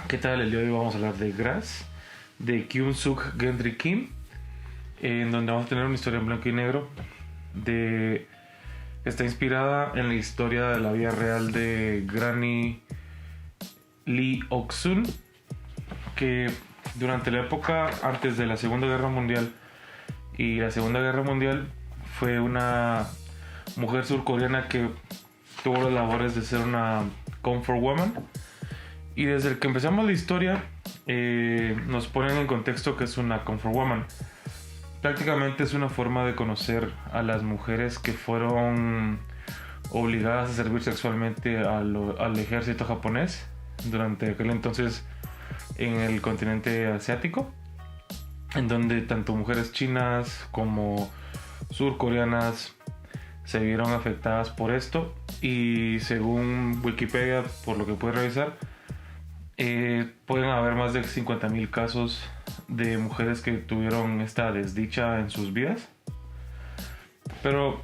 ¿Qué tal? El día de hoy vamos a hablar de Grass, de Kyung Suk Gendry Kim, en donde vamos a tener una historia en blanco y negro. Está inspirada en la historia de la vida real de Granny Lee Ok-sun, que durante la época antes de la Segunda Guerra Mundial y la Segunda Guerra Mundial fue una mujer surcoreana que tuvo las labores de ser una comfort woman. Y desde el que empezamos la historia nos ponen en contexto que es una comfort woman. Prácticamente es una forma de conocer a las mujeres que fueron obligadas a servir sexualmente al ejército japonés durante aquel entonces en el continente asiático, en donde tanto mujeres chinas como surcoreanas se vieron afectadas por esto. Y según Wikipedia, por lo que pude revisar, pueden haber más de 50,000 casos de mujeres que tuvieron esta desdicha en sus vidas. Pero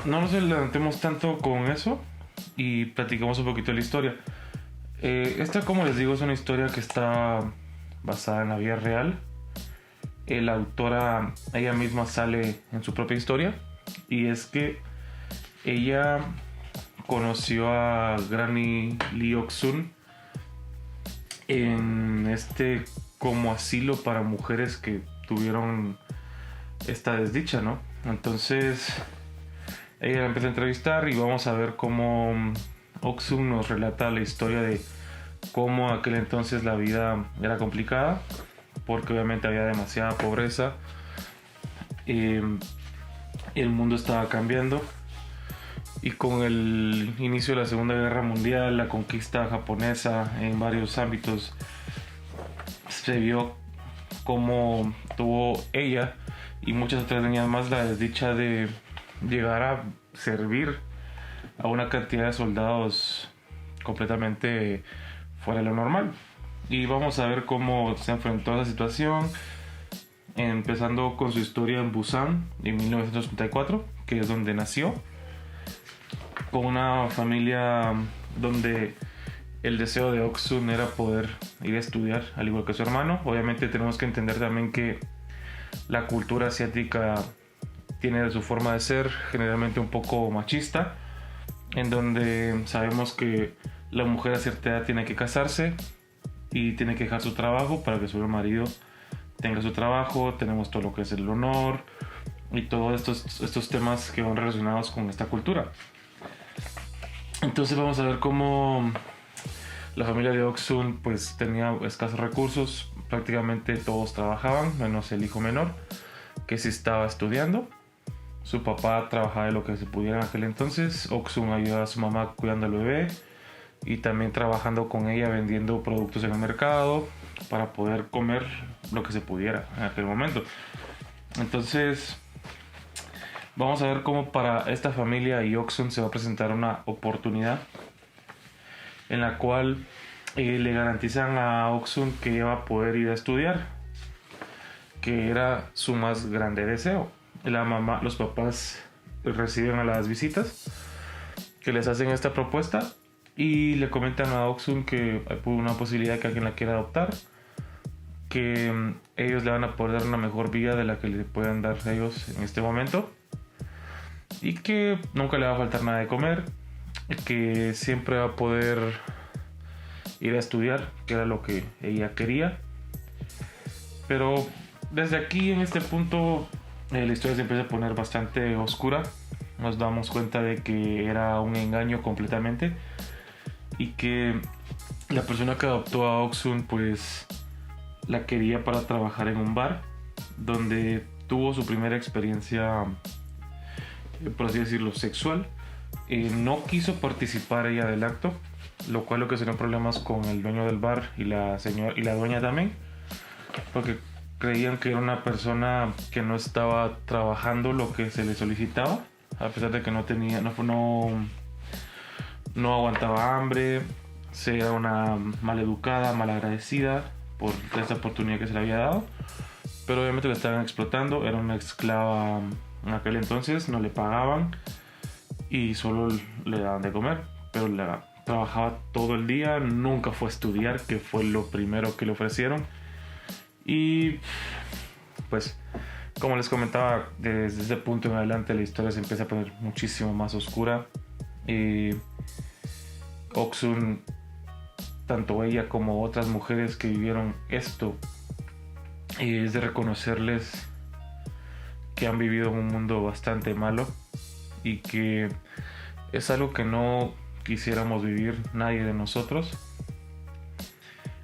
no nos adelantemos tanto con eso y platicamos un poquito de la historia. Esta, como les digo, es una historia que está basada en la vida real. La autora, ella misma sale en su propia historia, y es que ella conoció a Granny Lee Ok-sun en como asilo para mujeres que tuvieron esta desdicha, ¿no? Entonces ella la empieza a entrevistar y vamos a ver cómo Ok-sun nos relata la historia de cómo aquel entonces la vida era complicada, porque obviamente había demasiada pobreza. El mundo estaba cambiando, y con el inicio de la Segunda Guerra Mundial, la conquista japonesa en varios ámbitos, se vio cómo tuvo ella y muchas otras niñas más la desdicha de llegar a servir a una cantidad de soldados completamente fuera de lo normal. Y vamos a ver cómo se enfrentó a esa situación, empezando con su historia en Busan en 1934, que es donde nació, con una familia donde el deseo de Ok-sun era poder ir a estudiar al igual que su hermano. Obviamente tenemos que entender también que la cultura asiática tiene su forma de ser generalmente un poco machista, en donde sabemos que la mujer a cierta edad tiene que casarse y tiene que dejar su trabajo para que su marido tenga su trabajo. Tenemos todo lo que es el honor y todos estos temas que van relacionados con esta cultura. Entonces vamos a ver cómo la familia de Ok-sun pues tenía escasos recursos. Prácticamente todos trabajaban, menos el hijo menor, que sí estaba estudiando. Su papá trabajaba de lo que se pudiera en aquel entonces. Ok-sun ayudaba a su mamá cuidando al bebé y también trabajando con ella vendiendo productos en el mercado para poder comer lo que se pudiera en aquel momento. Entonces vamos a ver cómo para esta familia y Ok-sun se va a presentar una oportunidad en la cual le garantizan a Ok-sun que ella va a poder ir a estudiar, que era su más grande deseo. Los papás reciben a las visitas que les hacen esta propuesta y le comentan a Ok-sun que hay una posibilidad que alguien la quiera adoptar, que ellos le van a poder dar una mejor vida de la que le pueden dar a ellos en este momento, y que nunca le va a faltar nada de comer, que siempre va a poder ir a estudiar, que era lo que ella quería. Pero desde aquí, en este punto, la historia se empieza a poner bastante oscura. Nos damos cuenta de que era un engaño completamente, y que la persona que adoptó a Ok-sun pues la quería para trabajar en un bar donde tuvo su primera experiencia, por así decirlo, sexual. No quiso participar ella del acto, lo cual ocasionó problemas con el dueño del bar y la dueña también, porque creían que era una persona que no estaba trabajando lo que se le solicitaba, a pesar de que no aguantaba hambre. Era una maleducada, malagradecida por esta oportunidad que se le había dado, pero obviamente la estaban explotando. Era una esclava en aquel entonces, no le pagaban y solo le daban de comer, pero trabajaba todo el día, nunca fue a estudiar, que fue lo primero que le ofrecieron. Y pues, como les comentaba, desde ese punto en adelante la historia se empieza a poner muchísimo más oscura. Oksun, tanto ella como otras mujeres que vivieron esto, es de reconocerles que han vivido un mundo bastante malo y que es algo que no quisiéramos vivir nadie de nosotros,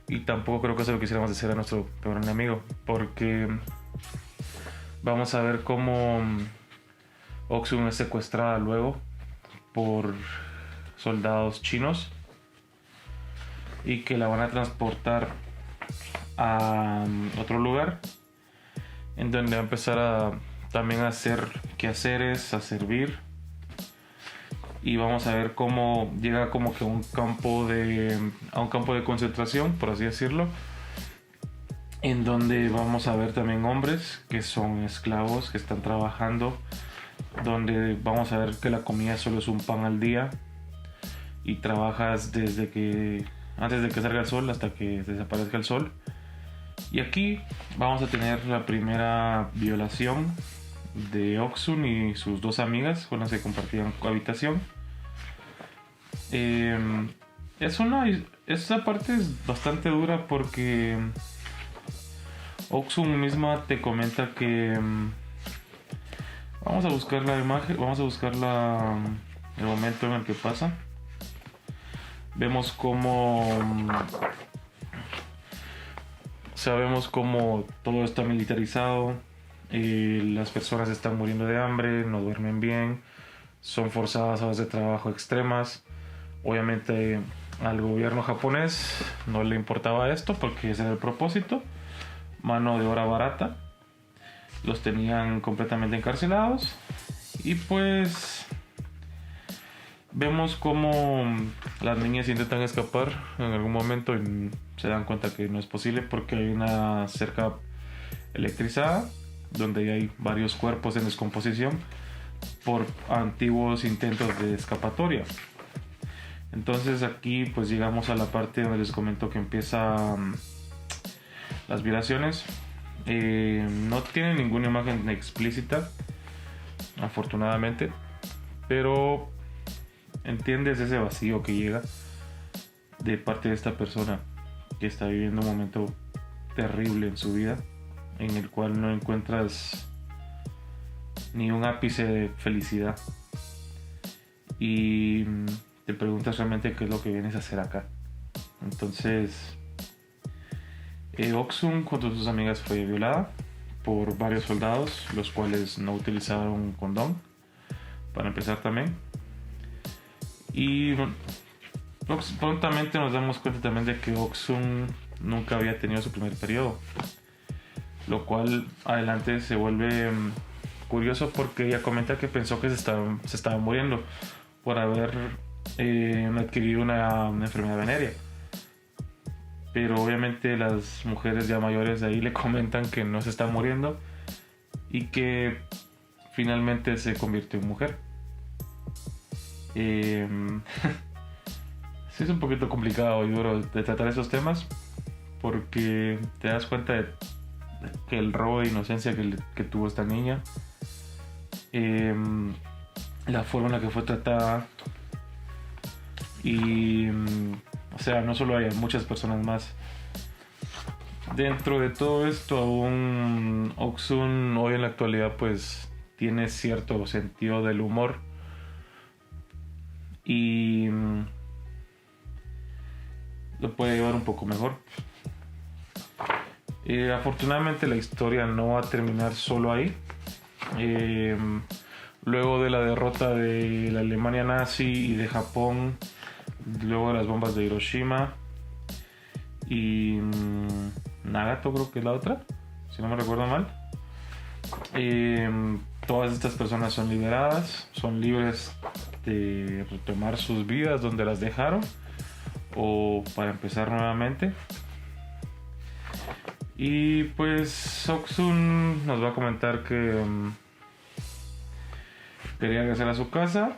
y tampoco creo que eso lo quisiéramos decir a nuestro peor enemigo, porque vamos a ver cómo Oksun es secuestrada luego por soldados chinos y que la van a transportar a otro lugar en donde va a empezar también a hacer quehaceres, a servir, y vamos a ver cómo llega como que a un campo de concentración, por así decirlo, en donde vamos a ver también hombres que son esclavos, que están trabajando, donde vamos a ver que la comida solo es un pan al día y trabajas antes de que salga el sol hasta que desaparezca el sol. Y aquí vamos a tener la primera violación de Oksun y sus dos amigas con las que compartían habitación. Esta parte es bastante dura porque Oksun misma te comenta que vamos a buscar la imagen, vamos a buscar el momento en el que pasa. Vemos cómo todo está militarizado, las personas están muriendo de hambre, no duermen bien, son forzadas a horas de trabajo extremas. Obviamente al gobierno japonés no le importaba esto porque ese era el propósito, mano de obra barata. Los tenían completamente encarcelados y pues vemos cómo las niñas intentan escapar en algún momento y se dan cuenta que no es posible porque hay una cerca electrizada donde hay varios cuerpos en descomposición por antiguos intentos de escapatoria. Entonces aquí pues llegamos a la parte donde les comento que empiezan las violaciones. No tiene ninguna imagen explícita, afortunadamente, pero entiendes ese vacío que llega de parte de esta persona que está viviendo un momento terrible en su vida, en el cual no encuentras ni un ápice de felicidad y te preguntas realmente qué es lo que vienes a hacer acá. Entonces Oksun junto a sus amigas fue violada por varios soldados, los cuales no utilizaron condón para empezar también. Y prontamente nos damos cuenta también de que Oksun nunca había tenido su primer periodo, lo cual adelante se vuelve curioso porque ella comenta que pensó que se estaba muriendo por haber adquirido una enfermedad venérea. Pero obviamente las mujeres ya mayores de ahí le comentan que no se está muriendo y que finalmente se convirtió en mujer. Sí, es un poquito complicado y duro de tratar esos temas porque te das cuenta de que el robo de inocencia que tuvo esta niña, la forma en la que fue tratada y o sea, no solo hay muchas personas más. Dentro de todo esto, aún Oksun hoy en la actualidad pues tiene cierto sentido del humor y lo puede llevar un poco mejor. Afortunadamente la historia no va a terminar solo ahí. Luego de la derrota de la Alemania nazi y de Japón, luego de las bombas de Hiroshima y Nagato, creo que es la otra, si no me recuerdo mal, todas estas personas son liberadas, son libres de retomar sus vidas donde las dejaron o para empezar nuevamente. Y pues Oksun nos va a comentar que quería regresar a su casa,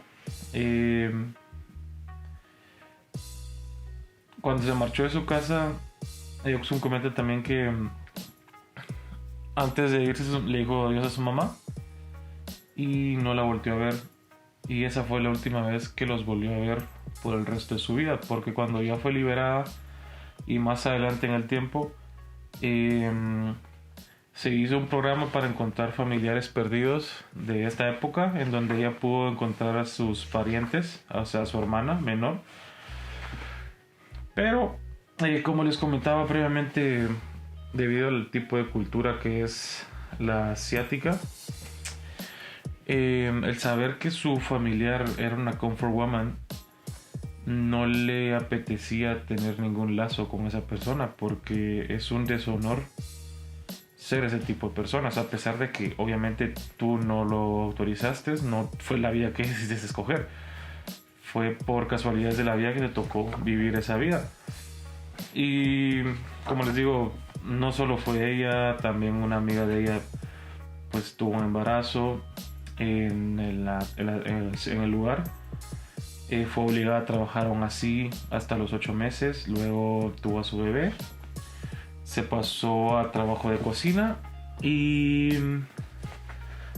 cuando se marchó de su casa, Deok-sun comenta también que antes de irse le dijo adiós a su mamá y no la volvió a ver. Y esa fue la última vez que los volvió a ver por el resto de su vida, porque cuando ya fue liberada y más adelante en el tiempo, se hizo un programa para encontrar familiares perdidos de esta época, en donde ella pudo encontrar a sus parientes, o sea, a su hermana menor. Pero, como les comentaba previamente, debido al tipo de cultura que es la asiática, el saber que su familiar era una comfort woman, no le apetecía tener ningún lazo con esa persona, porque es un deshonor ser ese tipo de personas, a pesar de que obviamente tú no lo autorizaste, no fue la vida que decidiste escoger, fue por casualidades de la vida que te tocó vivir esa vida. Y como les digo, no solo fue ella, también una amiga de ella pues tuvo un embarazo en el lugar. Fue obligada a trabajar aún así hasta los 8 meses, luego tuvo a su bebé, se pasó a trabajo de cocina y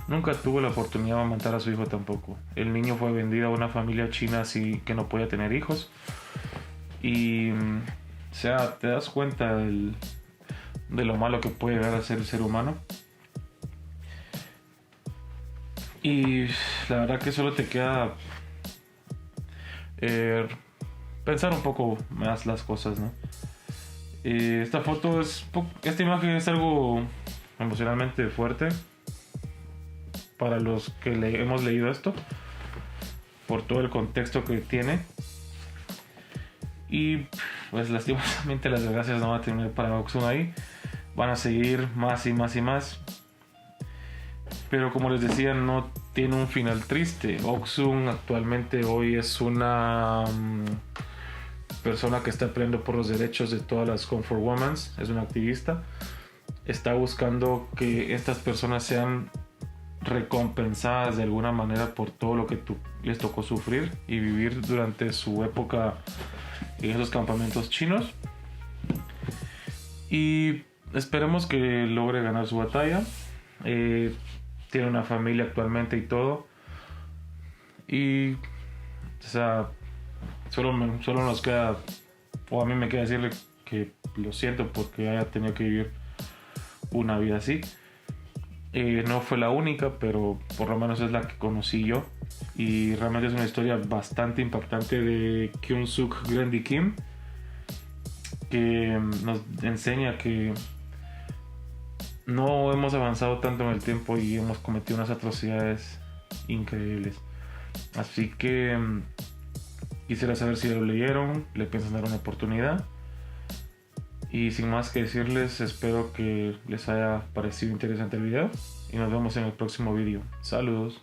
nunca tuvo la oportunidad de amamantar a su hijo tampoco. El niño fue vendido a una familia china así que no podía tener hijos. Y o sea, te das cuenta de lo malo que puede llegar a ser el ser humano. Y la verdad que solo te queda pensar un poco más las cosas, ¿no? Esta imagen es algo emocionalmente fuerte para los que hemos leído esto, por todo el contexto que tiene. Y pues lastimosamente las desgracias no van a terminar para Deok-sun ahí, van a seguir más y más y más. Pero como les decía, no tiene un final triste. Deok-sun actualmente hoy es una persona que está peleando por los derechos de todas las comfort women, es una activista, está buscando que estas personas sean recompensadas de alguna manera por todo lo que les tocó sufrir y vivir durante su época en esos campamentos chinos. Y esperemos que logre ganar su batalla. Tiene una familia actualmente y todo. Y o sea, solo nos queda, o a mí me queda decirle que lo siento porque haya tenido que vivir una vida así. No fue la única, pero por lo menos es la que conocí yo. Y realmente es una historia bastante impactante de Kyung-suk Grandi Kim, que nos enseña que no hemos avanzado tanto en el tiempo y hemos cometido unas atrocidades increíbles. Así que quisiera saber si lo leyeron, le piensan dar una oportunidad. Y sin más que decirles, espero que les haya parecido interesante el video y nos vemos en el próximo video. Saludos.